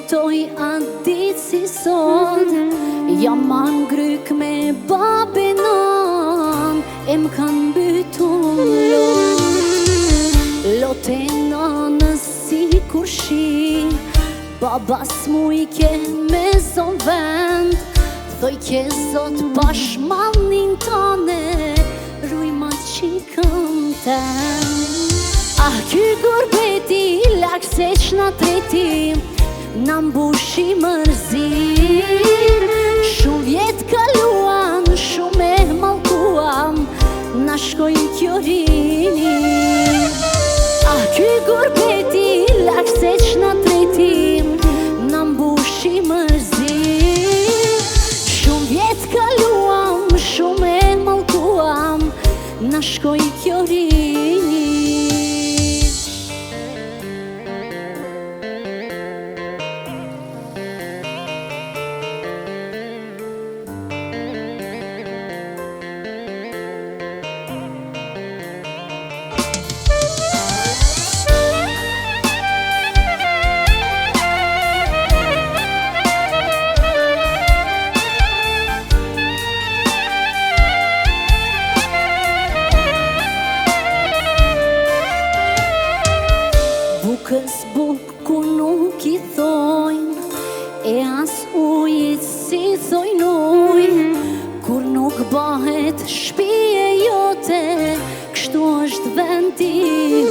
kujtoj atë ditë si sot, jam angryk me babinon, e m'kan bytu lot e nanës si kur shi, babas mu i ke me zon vend, thoj ke zot bashmanin tane, ruj ma qikën ten. Ah, ky gurbeti lakse qna treti, na mbushi mërzi, shumë vjet kaluan, shumë e mallkuam, na shkojnë Kjorini. Ah, ky gurbeti lakse qna treti, na mbushi mërzi, shumë vjet kaluam, shumë e mallkuam, na shkojnë Kjorini. Bukës buk ku nuk i thojnë, e as ujit si thojnë uj, kur nuk bahet shpije jote, kështu është vend i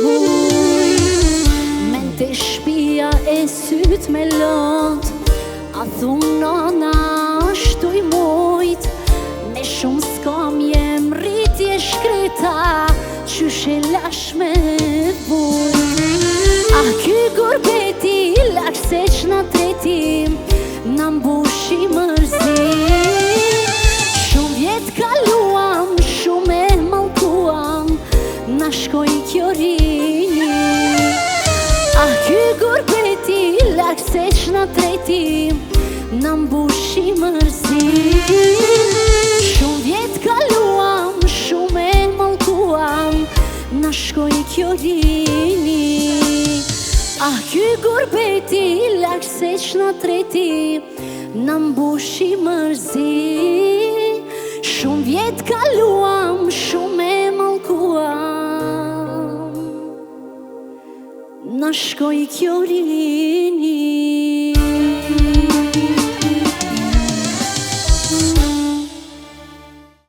huj. Mente shpija e syt me lot, a thumë nana ashtu i mujt, me shumë s'kam jem rritje shkreta, qysh e lash me bujt. Ah, ky gurbeti lakse qna treti, na mbushi mërzi, shumë vjet kaluam, shumë e mallkuam, na shkojnë Kjorini. Ah, ky gurbeti lakse qna treti, na mbushi mërzi, shumë vjet kaluam, shumë e mallkuam, na shkojnë Kjorini. Ah, ky gurbeti lakse qna treti, na mbushi mërzi, shumë vjet kaluam, shumë e mallkuam, na shkoj Kjorini.